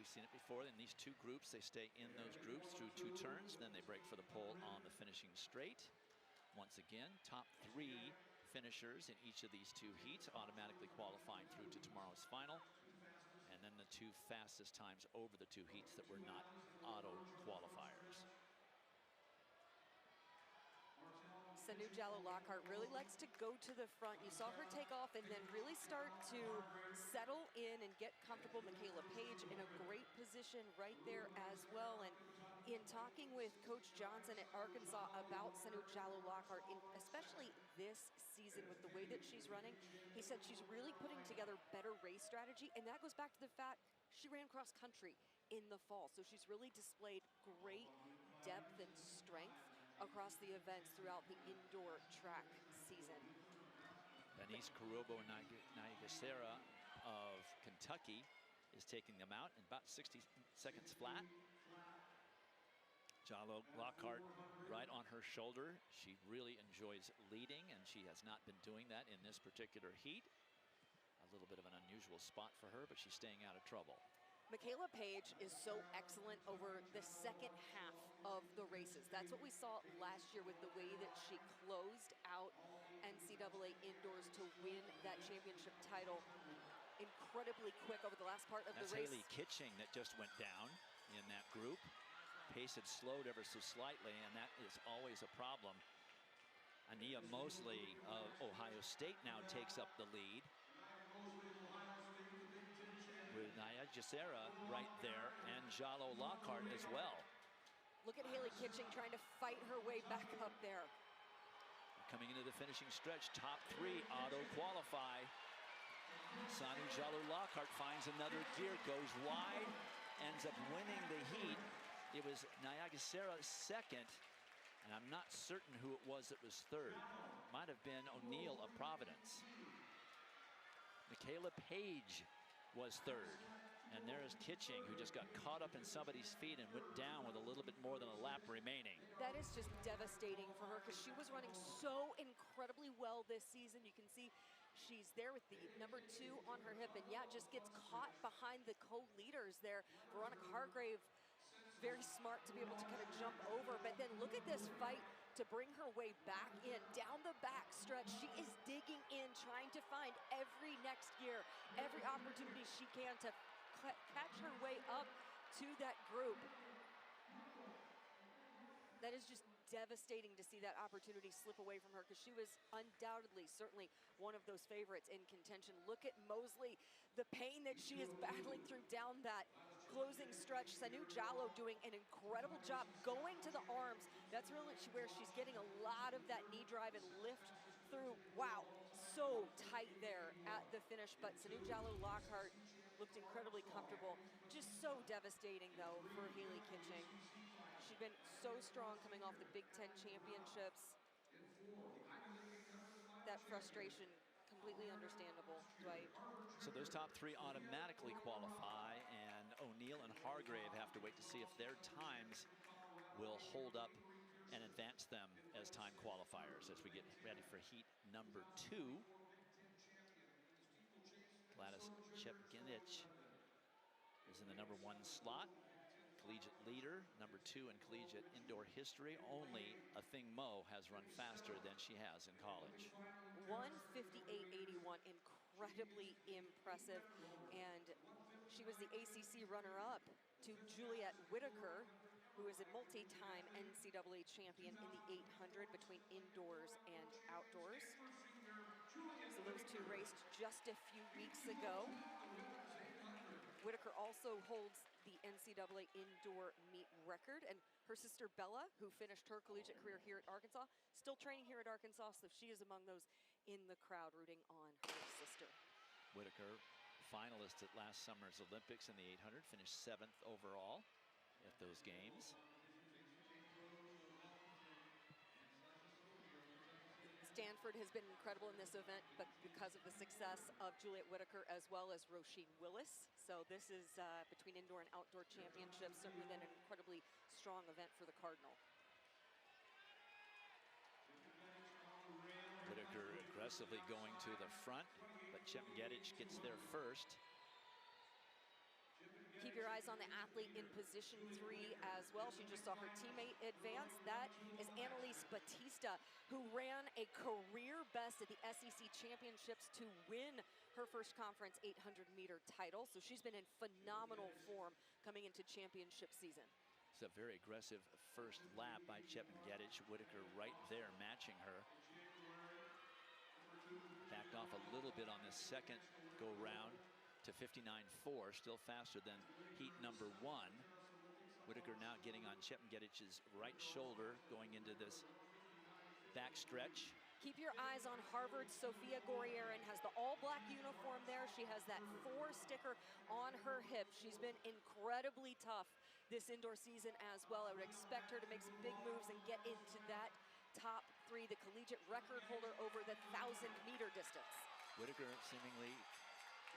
we've seen it before. In these two groups, they stay in those groups through 2 turns. Then they break for the pole on the finishing straight. Once again, top 3 finishers in each of these 2 heats automatically qualifying through to tomorrow's final. And then the 2 fastest times over the 2 heats that were not auto qualifiers. Sanu Jallow-Lockhart really likes to go to the front. You saw her take off and then really start to settle in and get comfortable. Michaela Page in a great position right there as well. And in talking with Coach Johnson at Arkansas about Sanu Jallow-Lockhart, especially this season with the way that she's running, he said she's really putting together better race strategy. And that goes back to the fact she ran cross country in the fall. So she's really displayed great depth and strength across the events throughout the indoor track season. Denise Carubo-Nayagacera of Kentucky is taking them out in about 60 seconds flat. Jallow-Lockhart right on her shoulder. She really enjoys leading, and she has not been doing that in this particular heat. A little bit of an unusual spot for her, but she's staying out of trouble. Michaela Page is so excellent over the second half of the races. That's what we saw last year with the way that she closed out NCAA indoors to win that championship title. Incredibly quick over the last part of the race. That's Haley Kitching that just went down in that group. Pace had slowed ever so slightly, and that is always a problem. Ania Mosley of Ohio State now takes up the lead, with Nayagacera right there and Jallow-Lockhart as well. Look at Haley Kitching trying to fight her way back up there. Coming into the finishing stretch, top 3 auto qualify. Sanu Jallow-Lockhart finds another gear, goes wide, ends up winning the heat. It was Nayagacera second, and I'm not certain who it was that was third. Might have been O'Neill of Providence. Michaela Page was third. And there's Kitching, who just got caught up in somebody's feet and went down with a little bit more than a lap remaining. That is just devastating for her, because she was running so incredibly well this season. You can see she's there with the number 2 on her hip, and yeah, just gets caught behind the co-leaders there. Veronica Hargrave, very smart to be able to kind of jump over, but then look at this fight to bring her way back in, down the back stretch. She is digging in, trying to find every next gear, every opportunity she can to catch her way up to that group. That is just devastating to see that opportunity slip away from her, because she was undoubtedly, certainly one of those favorites in contention. Look at Mosley, the pain that she is battling through down that closing stretch. Sanu Jallow doing an incredible job going to the arms. That's really where she's getting a lot of that knee drive and lift through. Wow, so tight there at the finish, but Sanu Jallow-Lockhart looked incredibly comfortable. Just so devastating, though, for Haley Kitching. She'd been so strong coming off the Big Ten championships. That frustration, completely understandable, Dwight. So those top 3 automatically qualify, and O'Neill and Hargrave have to wait to see if their times will hold up and advance them as time qualifiers as we get ready for heat number 2. Gladys Chepginich is in the number 1 slot. Collegiate leader, number 2 in collegiate indoor history. Only Athing Mo has run faster than she has in college. 1:58.81, incredibly impressive. And she was the ACC runner-up to Juliet Whitaker, who is a multi-time NCAA champion in the 800 between indoors and outdoors. So those 2 raced just a few weeks ago. Whitaker also holds the NCAA indoor meet record, and her sister Bella, who finished her collegiate career here at Arkansas, still training here at Arkansas, so she is among those in the crowd rooting on her sister. Whitaker, finalist at last summer's Olympics in the 800, finished 7th overall at those games. Stanford has been incredible in this event, but because of the success of Juliet Whitaker as well as Roisin Willis. So this is between indoor and outdoor championships, certainly been an incredibly strong event for the Cardinal. Whitaker aggressively going to the front, but Chepginich gets there first. Keep your eyes on the athlete in position 3 as well. She just saw her teammate advance. That is Annalise Batista, who ran a career best at the SEC Championships to win her first conference 800-meter title. So she's been in phenomenal form coming into championship season. It's a very aggressive first lap by Chepengedich. Whitaker right there matching her. Backed off a little bit on this second go round to 59.4, still faster than heat number 1. Whitaker now getting on Chepengedich's right shoulder going into this back stretch. Keep your eyes on Harvard's Sophia Gorierin, has the all-black uniform there. She has that 4 sticker on her hip. She's been incredibly tough this indoor season as well. I would expect her to make some big moves and get into that top 3, the collegiate record holder over the 1,000-meter distance. Whitaker seemingly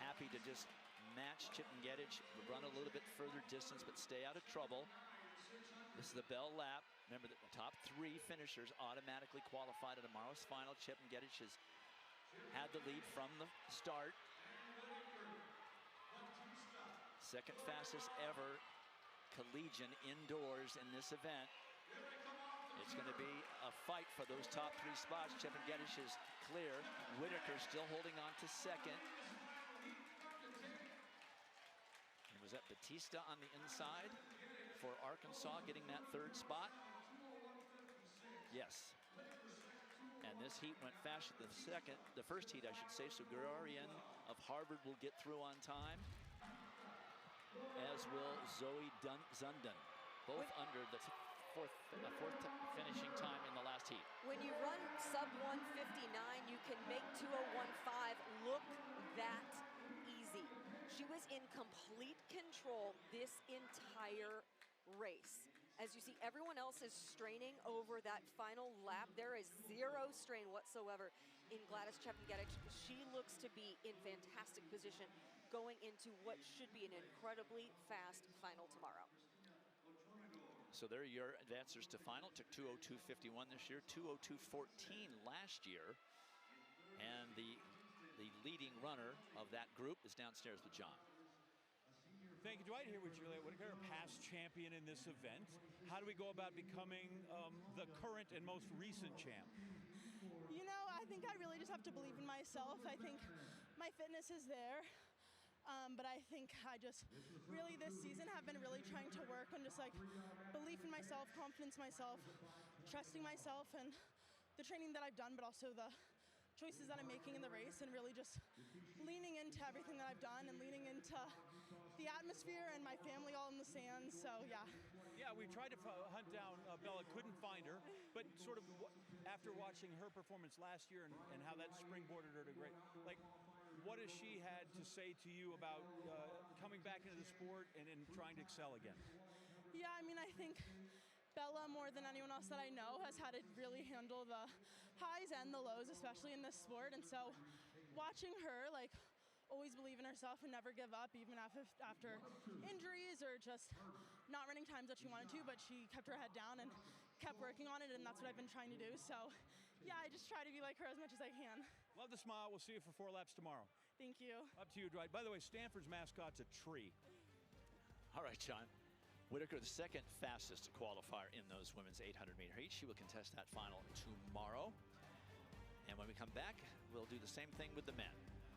happy to just match Chepengedich, run a little bit further distance, but stay out of trouble. This is the bell lap. Remember that the top 3 finishers automatically qualify to tomorrow's final. Chepengedich has had the lead from the start. Second fastest ever collegian indoors in this event. It's going to be a fight for those top 3 spots. Chepengedich is clear. Whitaker still holding on to second. And was that Batista on the inside for Arkansas getting that 3rd spot? Yes. And this heat went faster than the first heat, I should say. So Gorierin of Harvard will get through on time, as will Zoe Zundin, both under the fourth finishing time in the last heat. When you run sub 159, you can make 2:01.5 look that easy. She was in complete control this entire race. As you see, everyone else is straining over that final lap. There is 0 strain whatsoever in Gladys Chepengedich. She looks to be in fantastic position going into what should be an incredibly fast final tomorrow. So there are your advancers to final. Took 2:02.51 this year, 2:02.14 last year. And the leading runner of that group is downstairs with John. Thank you, Dwight. Here with Juliet Whitaker, a past champion in this event. How do we go about becoming the current and most recent champ? You know, I think I really just have to believe in myself. I think my fitness is there. But I think I just really this season have been really trying to work on just like belief in myself, confidence in myself, trusting myself and the training that I've done, but also the choices that I'm making in the race, and really just leaning into everything that I've done and leaning into the atmosphere and my family all in the stands. So yeah. Yeah, we tried to hunt down Bella, couldn't find her, but sort of after watching her performance last year and how that springboarded her to great, like, what has she had to say to you about coming back into the sport and trying to excel again? Yeah, I mean, I think Bella, more than anyone else that I know, has had to really handle the highs and the lows, especially in this sport. And so watching her, like, always believe in herself and never give up, even after injuries or just not running times that she wanted to, but she kept her head down and kept working on it, and that's what I've been trying to do. So, yeah, I just try to be like her as much as I can. Love the smile. We'll see you for 4 laps tomorrow. Thank you. Up to you, Dwight. By the way, Stanford's mascot's a tree. All right, John. Whitaker, the second fastest qualifier in those women's 800-meter heats. She will contest that final tomorrow. And when we come back, we'll do the same thing with the men.